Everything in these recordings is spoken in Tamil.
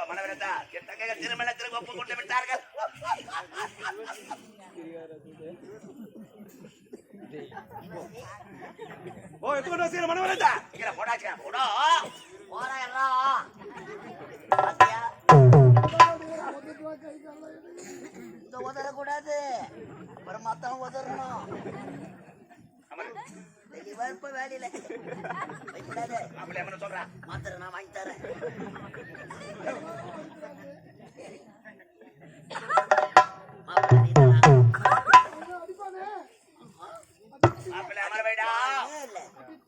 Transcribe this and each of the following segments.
மனவரதா என் தங்கைகள் திருமணத்திற்கு ஒப்பு கொண்டு விட்டார்கள். ஓ எதுக்கு சீர மனவரதா இங்க போடாச்சா போடா போறா எல்லாம் பாத்தியா இந்த உதற கூடாது அப்புறம் மத்தவன் உதறணும். இப்ப வேலையில அப்படி என்ன சொல்றேன் மாத்திர நான் வாங்கி தரேன். மாப்பிள்ளை அமர வைடா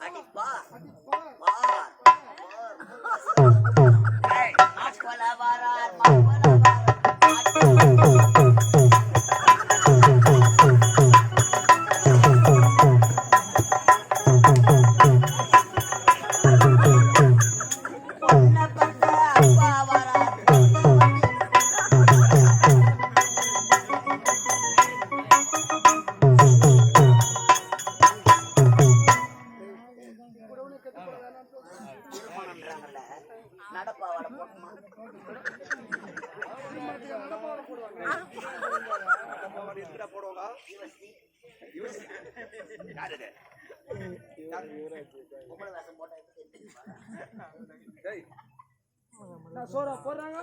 அடிப்பா சோறா போடுறாங்க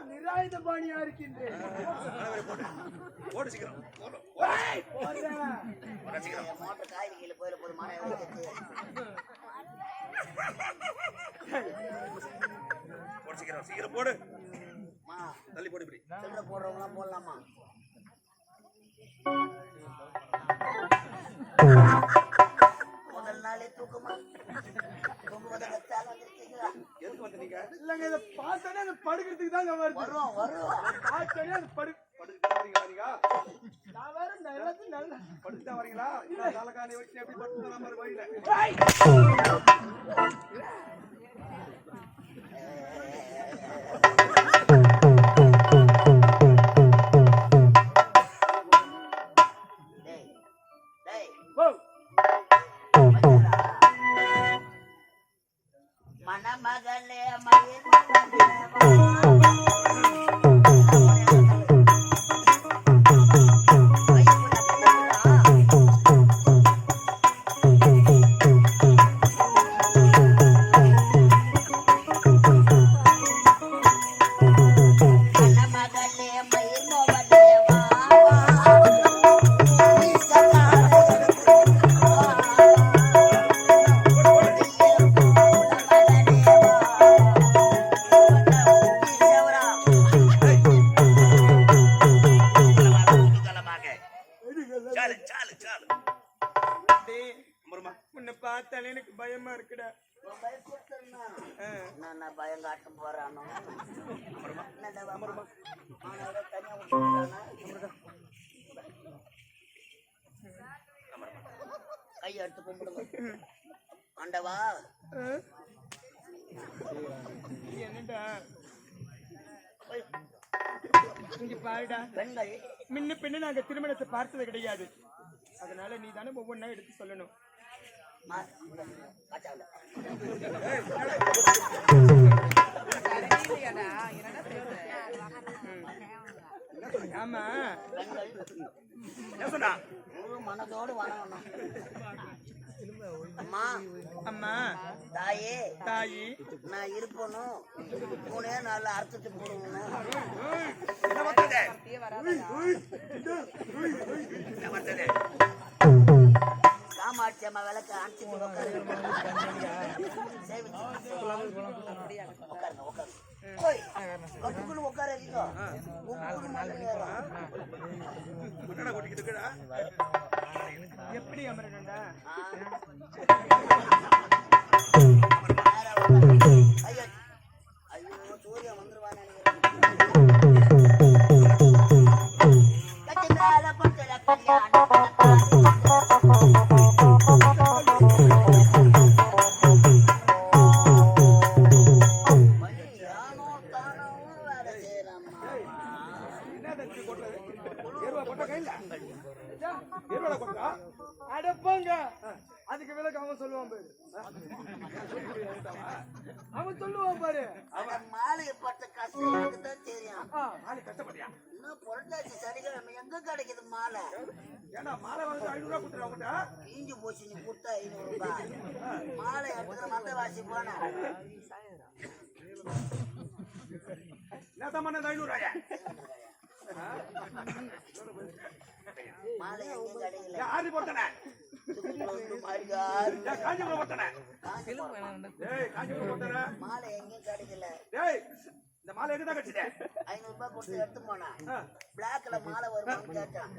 நிராயுத பாணியா இருக்கின்றேன். காய்கறியில போயிட போது மழை சீக்கிரம் போடு தள்ளி போடு. இப்படி சில்லற போடுறவங்க போடலாமா? முதல் நாளே தூக்கமா இல்லங்க இத பார்த்தானே அது படுக்கிறதுக்கு தான் வரும் பார்த்தானே அது நான் வேற நல்லா படுத்தா வரீங்களா? தலைகாணி வச்சு எப்படி படுத்து மாதிரி வழியில மணமகளே பார்த்தாலே எனக்கு பயமா இருக்குடா. நான் பயம் காட்டும் போறானோ கையெடுத்து கும்பிடுங்க ஆண்டவா. என்னடா இங்க பாருடா, பெண்கள் முன்ன பின்ன நாங்க திருமணத்தை பார்த்தது கிடையாது. அதனால நீ தானே ஒவ்வொன்னா எடுத்து சொல்லணும். ஆமா மனதோடு வணங்கணும். அம்மா அம்மா தாயே தாயி நான் இருப்பனும் மூணே நாள் அர்த்தத்தை போடணும். காமாட்சி அம்மா விளக்க அடிச்சு உட்கார எப்படி அமரண்டா? ஐயோ சூரிய வந்துருவாங்க. அவன் சொல்லுவான் பாரு. அவன் சொல்லுவான் பாரு. அந்த மாலையை பட்ட கஷ்டம் எனக்கு தான் தெரியும். மாலை கஷ்டப்பட்டியா? இன்னும் புரட்டாசி சனிக்கிழமை எங்க கிடைக்குது மாலை? ஏன்னா மாலை வந்து 500 ரூபா கொடுத்துரு அவங்ககிட்ட. கீஞ்சு போச்சு, நீ கொடுத்தா 500 ரூபாய். மாலை எடுத்துக்கிற மந்தவாசி போன நேத்தா மண்ண 500 ரூபாயா? மாலை எங்க கிடைக்கல. யாரு போட்டனே? காஞ்சிபுரம் போட்டனே. டேய் காஞ்சிபுரம் போட்டனே. மாலை எங்க கிடைக்கல. டேய் இந்த மாலை எங்க தான் கட்டிட்டே? 500 ரூபாய் கொடுத்து எடுத்து போனா பிளாக்ல மாலை வருமான்னு கேட்டான்.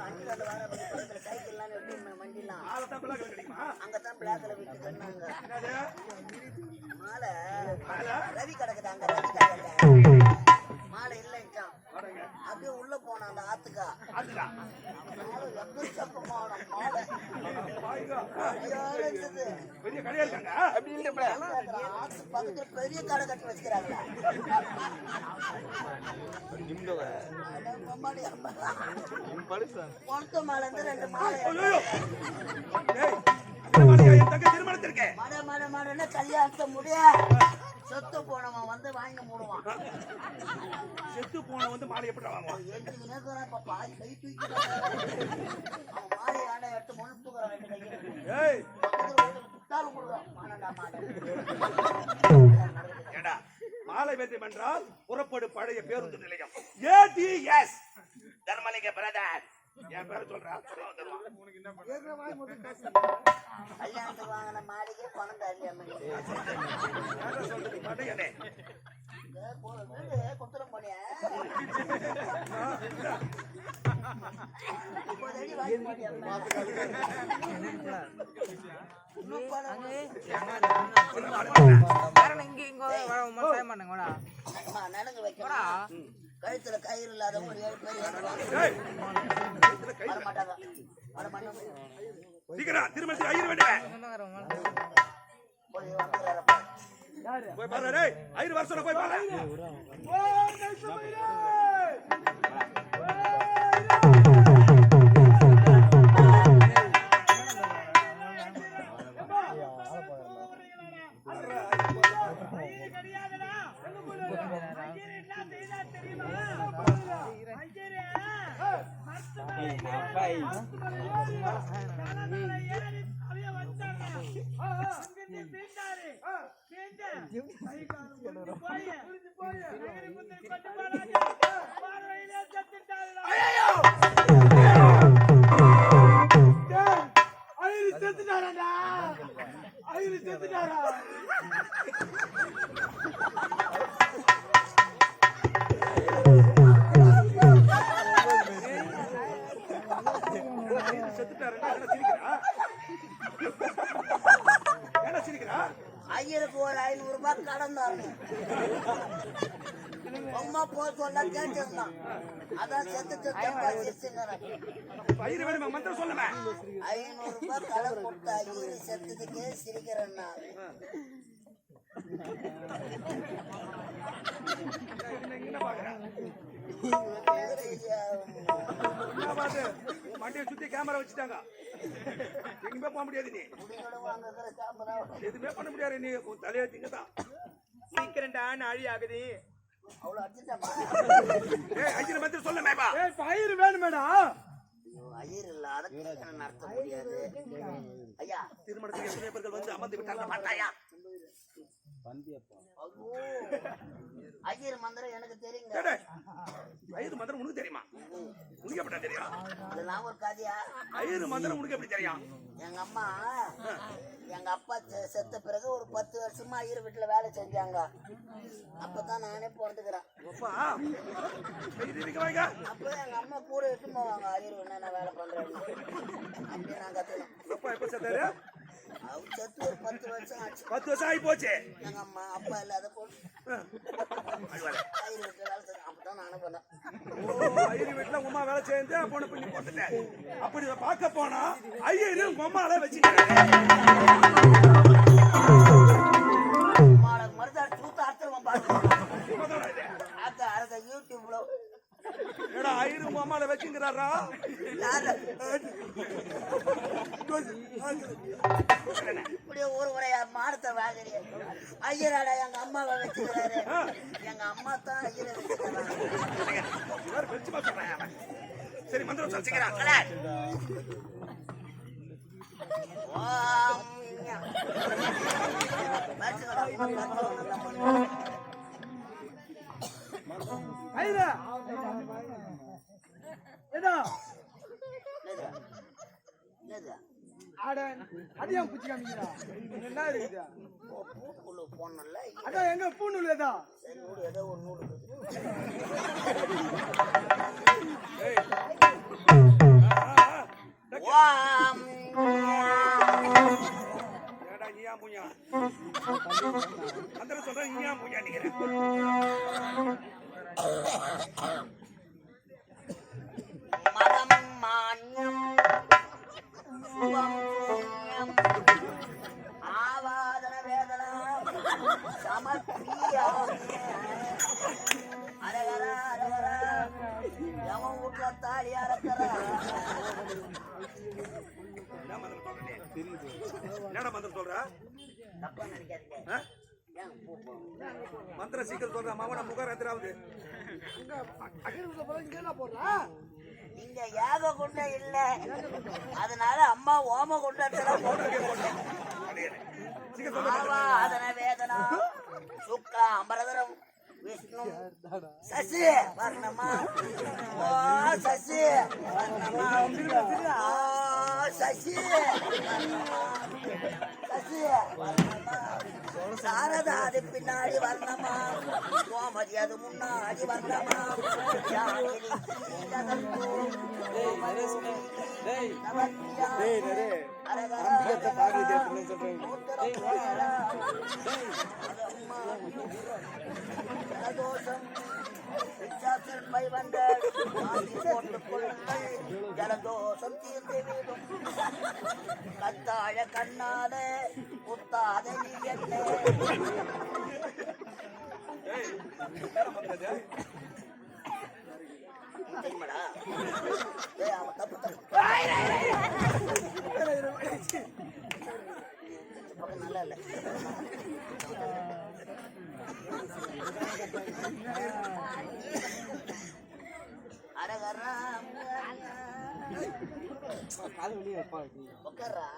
அஞ்சு வார பக்கத்துல சைக்கிள்லாம் எடுத்து வண்டிலாம் மாலை தான் பிளாக்ல கிடைக்குமா? அங்கதான் பிளாக்ல விட்டு தந்தாங்க. மாலை மாலை ரவி கிடக்குது, அங்க ரவி கிடக்குது. மாலை இல்லைன்ட்டான். அப்படியே உள்ள போனான் அந்த ஆத்துக்கா. அதுடா மாலை எங்க சப்பமான மாலை பாய்கா சரியான இருந்தது. பெரிய கடையா இருக்காங்க. ஆத்து பக்கத்துல பெரிய கடை கட்டி வச்சுக்கிறாங்களா? பொழுத்த மாலை இருந்து 2 மாலை. ஐயோ டேய் அந்த மாலையா என் தங்க திருமணத்திற்கு? மட மட மடன்னு கல்யாணத்தை முடிய சொத்து போனவன் வந்து வாங்கி மூடுவான். செத்து போன வந்து மாலை எப்படி வாங்குவான்? எதுக்கு நேரம் இப்ப பாதி கை தூக்கிட்டான். அவன் மாலை ஆண்டை எடுத்து முழுப்புக்குறான் 2 கையை. ஏய் புத்தாலும் கொடுக்குறான் 12ஆம் மாலை. ஏடா மாலை வேண்டும் என்றால் புறப்படு பழைய பேருந்து நிலையம் ஏடிஎஸ் தர்மலிங்க பிரதர். என் பேரை சொல்றா கல்யாணத்துக்கு வாங்கின மாளிகை பணம் தரலையா? சொல்றது மாட்டேன். வீடு குத்துறம் போனியா? 30 அடி வாங்கி போனியா? நனங்கு வைக்கணும். கழுத்துல கயிறு இல்லாதவங்க 7 பேர் வர மாட்டாங்க. வர மாட்டாங்க. சீக்கிரம் திருமணத்துக்கு ஐயர் வேண்டுவேன். போய் வந்துடுறாரப்பா. போய் பாரு டேய் ஐயர் வர சொன்ன போய் பாரு. ஐயருக்கு ஒரு 500 ரூபாய் கடன் தரணும். அம்மா போக சொல்ல கேட்டிருந்தான். அதான் செத்து ஐயர் வேணுமா மந்திரம் சொல்லுமே. 500 ரூபாய் கடன் கொடுத்த ஐயர் செத்துக்கே சிரிக்கிறேன்னா என்ன பாக்குறேன்? மண்டியை சுத்தி கேமரா வச்சுட்டாங்க. எங்குமே போக முடியாது. நீ எதுவுமே பண்ண முடியாது. நீ தலையை திங்கதான் சீக்கிரண்டா நாழி ஆகுது. அவ்வளவு அடிச்சுட்டாமா? ஐயர் மந்திரம் சொல்ல மேபா. பயிர் வேணுமேடா. ஐயர் இல்லாத நடத்த முடியாது. ஐயா திருமணத்துக்கு எத்தனை பேர்கள் வந்து அமர்ந்து விட்டாங்க மாட்டாயா? ஐயர் மந்திரம் எனக்கு தெரியுங்க. ஐயர் மந்திரம் உனக்கு தெரியுமா? உனக்கு எப்படி தெரியும்? அதெல்லாம் ஒரு கதையா? ஐயர் மந்திரம் உனக்கு எப்படி தெரியும்? எங்க அம்மா எங்க அப்பா செத்த பிறகு ஒரு 10 வருஷமா ஐயர் வீட்டுல வேலை செஞ்சாங்க. அப்பதான் நானே பிறந்துக்கிறேன். அப்ப எங்க அம்மா கூட எடுத்து போவாங்க. ஐயர் என்னென்ன வேலை பண்றேன்னு அப்படி நான் கத்துக்கணும். அவர் செத்து ஒரு 10 வருஷம் ஆச்சு. 10 வருஷம் ஆகி போச்சு. எங்க அம்மா அப்பா இல்லாத போட்டு ஐயர் வீட்டுல வேலை செஞ்சேன். அப்பதான் நானும் பண்ணேன். ஐயர் வீட்டுல உமா வேலை செஞ்சு பொண்ணு பண்ணி போட்டுட்டேன். அப்படி பார்க்க போனா ஐயர் உமால வச்சுக்கிறேன். மருதாடு தூத்த அர்த்தம் பாருங்க. யூடியூப்ல ஐயர் உமால வச்சுக்கிறாரா? இப்படியே ஒரு முறையா மானத்தை வாங்குறீங்க. ஐயராடா எங்க அம்மாவை வச்சுக்கிறாரு. எங்க அம்மா தான் ஐயரை வச்சுக்கிறாங்க. சரி மந்திரம் சொல்லிக்கிறான். ஐயா ஏதோ அட அதையும் பூச்சி காமிக்கிறா என்ன இருக்குதா போனல அதான் எங்க பூநூல் ஏதா சரி நூறு ஏதோ ஒரு நூறு ஏடா நீயா புஞ்சா மந்திரம் சொல்றேன் நீயா புஞ்சா நிக்கிறேன். மதம் மான்யம் சுபம் புண்ணியம் ஆவாதன வேதனா சமர்ப்பியாமி அரகரா அரகரா எவன் வீட்டுல தாலி அறக்கறா என்ன மந்திரம் சொல்றேன் என்னடா மந்திரம் சொல்ற? தப்பா நினைக்காதீங்க. ஏன் பூ மந்திரம் சீக்கிரம் சொல்றேன். மாவன முகர் எதிராவது இங்க யாக குண்ட இல்ல, அதனால அம்மா ஓம குண்டத்துல ஆவாதன வேதனா சுக்லா அம்பரதரம் விஷ்ணு சசி வர்ணமா ஓ சசி வர்ணமா ஓ சசி வர்ணமா சசி வர்ணமா சாரதா அது பின்னாடி வர்ணமா கோமதி அது முன்னாடி வர்ணமா யாகினி ஜகத்து ஜலதோஷம் தீர்ந்து வீடும் கத்தாழ கண்ணாத புத்தாத நீ என்ன தெரியுமாடா? அவன் தப்பு பக்கம் நல்லா இல்ல. அரகரா உட்கார்றா.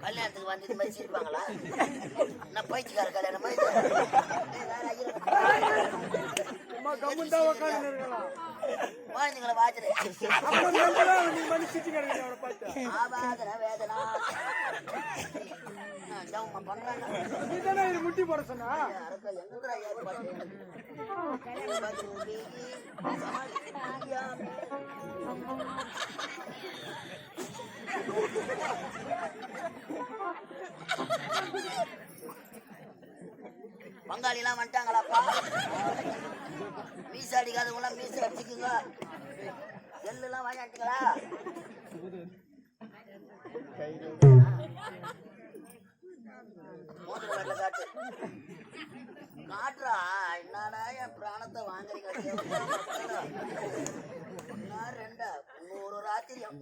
கல்யாணத்துக்கு வந்து இது மாதிரி சிரிப்பாங்களா? நான் பயிற்சிக்கார கல்யாணம் மாதிரி குழந்தைங்களை வாச்சுறேன். ஆபாதன வேதனா முட்டி போட சொன்னா பங்காளி எல்லாம் வந்துட்டாங்களாப்பா? மீச அடிக்காதவங்க மீச அடிச்சுக்குங்க. எள்ளு எல்லாம் வாங்கிட்டீங்களா? மோதிர காட்டு காட்டுறா. என்னடா என் பிராணத்தை வாங்குறீங்க? ரெண்டா 100 ராத்திரியம்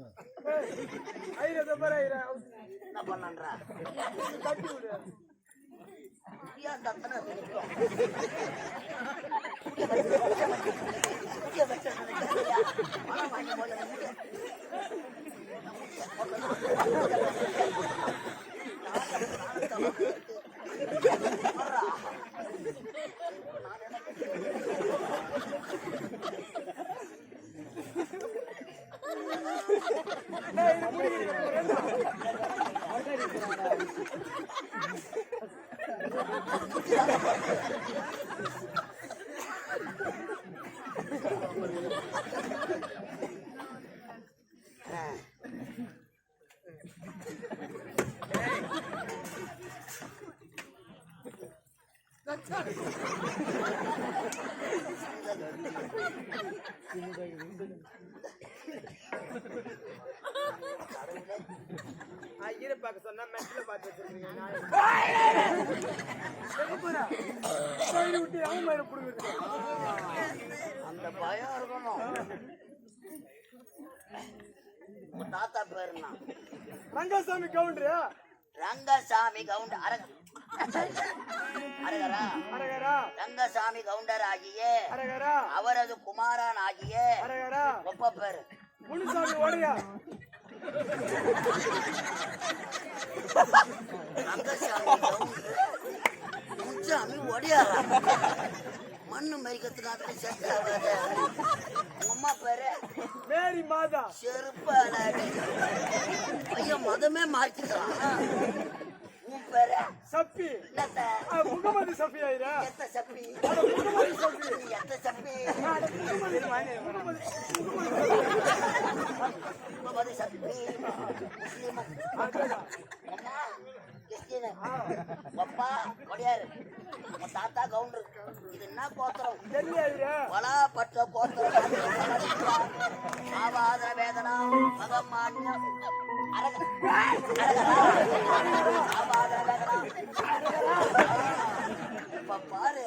என்ன பண்ணன்றா? ஐயரை பார்க்க சொன்னா மெட்ல பார்த்து வச்சிருக்கீங்க. அந்த பயம் இருக்கணும். உன் தாத்தா பேருனா ரங்கசாமி கவுண்டரு. ரங்கசாமி கவுண்டர் அரகரா அரகரா ரங்கசாமி கவுண்டர் ஆகிய அரகரா அவரது குமாரன் ஆகிய அரகரா ஒப்ப பேரு முனுசாமி ஓடையா. ரங்கசாமி கவுண்டர் முனுசாமி ஒடியாரா மண்ணு மறிக்கிறதுக்காக செட் ஆகாத. உங்க அம்மா பேரு மேரி மாதா. செருப்பால பையன் மதமே மாற்றிக்கிறான். உன் பேரு சப்பி. என்னத்த முகமது சஃபி ஆயிரா. எத்த சப்பி முகமது சஃபி. எத்த சப்பி முகமது சப்பி முஸ்லிம் அம்மா கிறிஸ்டியனு அப்பா கொடியாரு உன் தாத்தா கவுண்டரு. இது என்ன கோத்திரம்? டெல்லி ஆயிரா. வளா பற்ற கோத்திரம் ஆவாத வேதனா மகமான்யம் ஆவாத வேதனா இப்ப பாரு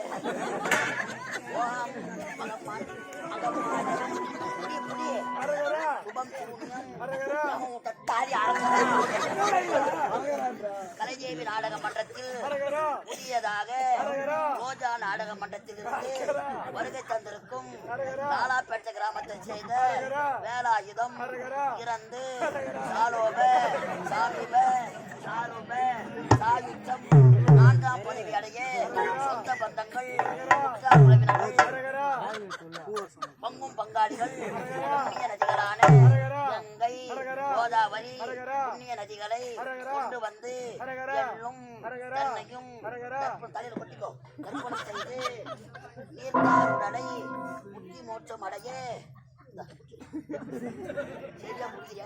மகமான் மகமான் புடி புடி அரகரா சுபம் சூன்யம் அரகரா தத்தாரி கலைஜேவி நாடக மன்றத்தில் அரகரா புதியதாக அரகரா ரோஜா நாடக மன்றத்தில் இருந்து வருகை தந்திருக்கும் அரகரா நாலாப்பேட்டை கிராமத்தைச் செய்த அரகரா வேலாயுதம் அரகரா இறந்து சாலோப சாமிப சாருப சாயுத்தம் 4ஆம் பதவி அடைய சொந்த பந்தங்கள் உற்றார் உறவினர்கள் அரகரா பங்கும் பங்காளிகள் புண்ணிய நதிகளான கங்கை கோதாவரி புண்ணிய நதிகளை கொண்டு வந்து எள்ளும் தென்னையும் தலையில் கொட்டிக்கோ தர்ப்பணம் செய்து நீர்த்தாருடலை முக்தி மோட்சம் அடைய சரியா முடியா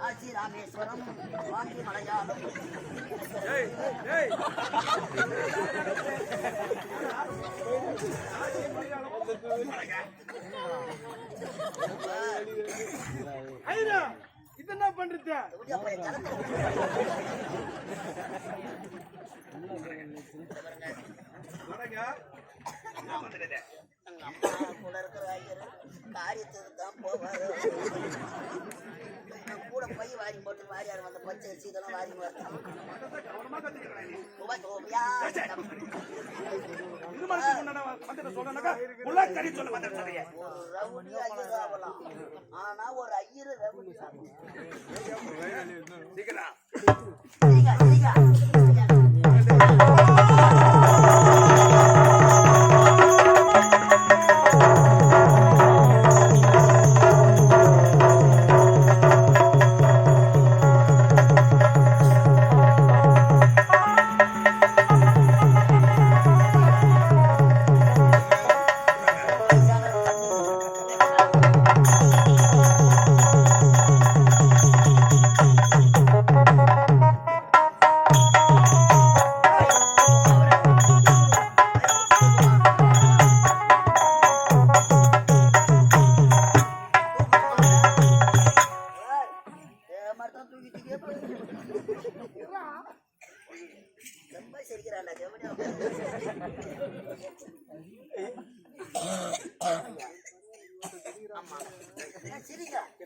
ஆட்சி ராமேஸ்வரம் வாங்கி மலையாளம் ஐரா இது என்ன பண்றது? கூட இருக்கிற ஐயர் காரியத்துக்கு தான் போவாரு. கூட போய் வாரி போட்டு வாரியார் வந்த பச்சை அரிசி இதெல்லாம் வாரி ரவுடி ஐயர் ஆகலாம். ஆனா ஒரு ஐயர் ரவுடி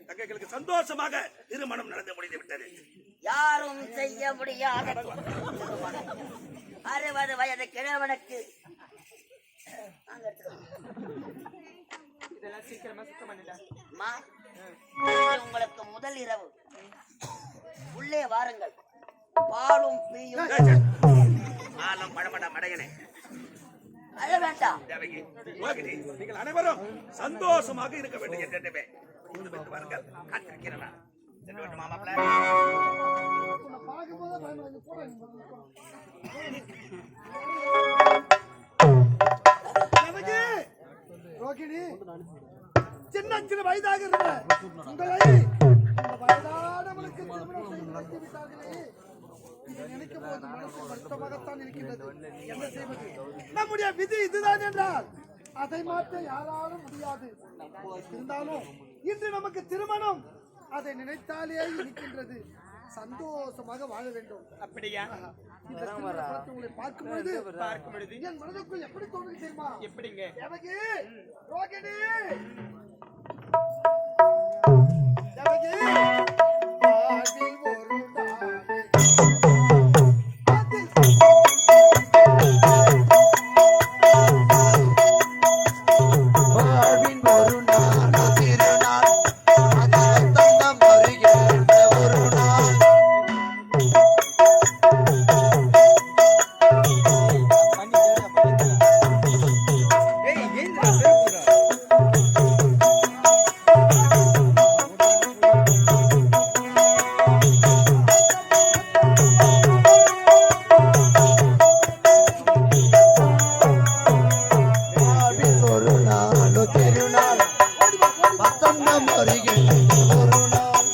தங்களுக்கு சந்தோஷமாக திருமணம் நடந்து முடிந்து விட்டது. யாரும் செய்ய முடியாத 60 வயது கிழவனுக்கு இதெல்லாம் சீக்கிரமா சுத்தம் பண்ணிட்டா. உங்களுக்கு முதல் இரவு உள்ளே வாருங்கள். பாலும் பீயும் ஆலம் பழமட மடையனே அழ வேண்டாம். நீங்கள் அனைவரும் சந்தோஷமாக இருக்க வேண்டும் என்றே வாருங்கள். காத்திருக்கிறேன். சின்ன சின்ன வயதாக இருந்த உங்களை இந்த வயதானவனுக்கு திருமணம் செய்து வைத்து விட்டார்களே, இதை நினைக்கும் போது மனசு வருத்தமாகத்தான் இருக்கின்றது. என்ன செய்வது? நம்முடைய விதி இதுதான் என்றால் அதை மாற்ற யாராலும் முடியாது. இருந்தாலும் இன்று நமக்கு திருமணம், அதை நினைத்தாலே இருக்கின்றது. சந்தோஷமாக வாழ வேண்டும். அப்படியா? இந்த உங்களை பார்க்கும் பொழுது என் மனதுக்குள் எப்படி தோணுது தெரியுமா? எப்படிங்க? எனக்கு ரோகிணி சொந்தம் வருகின்ற ஒரு நாள்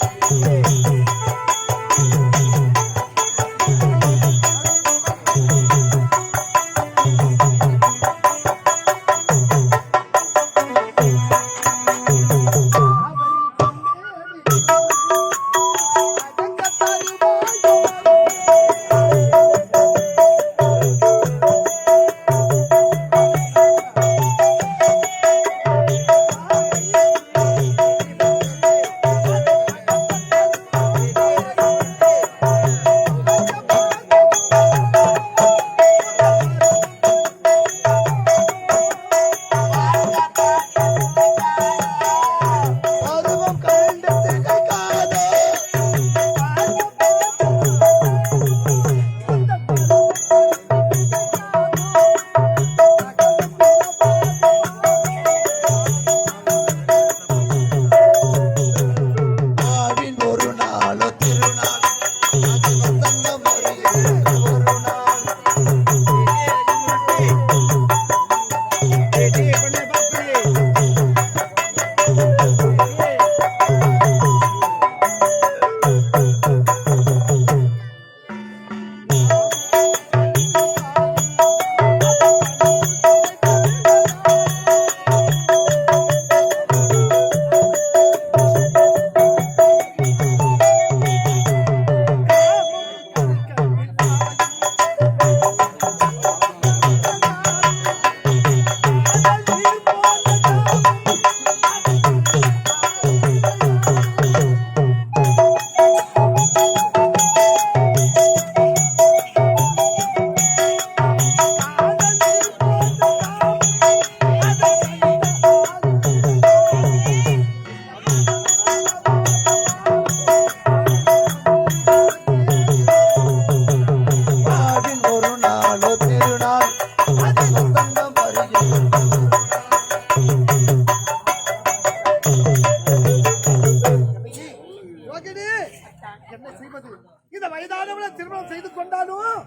என்ன செய்வது? இந்த வயதானவளை திருமணம் செய்து கொண்டாலும்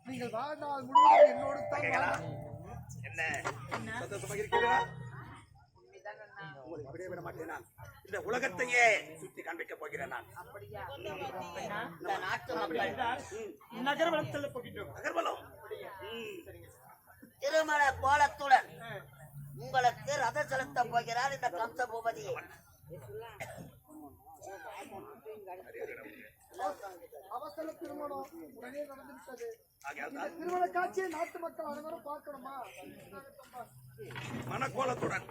நீங்கள் வாழ்நாள் முழுவதும் என்னோடு தான் என்ன சந்தோஷமாக இருக்கிறீர்களா? உங்களை அப்படியே விட மாட்டேன் நான். இந்த உலகத்தையே சுத்தி காண்பிக்க போகிறேன் நான். இந்த நாட்டு மக்கள் நகர்வலத்தில் போகின்றோம். நகர்வலம் திருமண கோலத்துடன் உங்களுக்கு ரத செலுத்த போகிறார் இந்த கம்ச பூபதி. அவசர திருமணம் உடனே நடந்துவிட்டது. திருமண காட்சியை நாட்டு மக்கள் அனைவரும் பார்க்கணுமா? மனக்கோலத்துடன்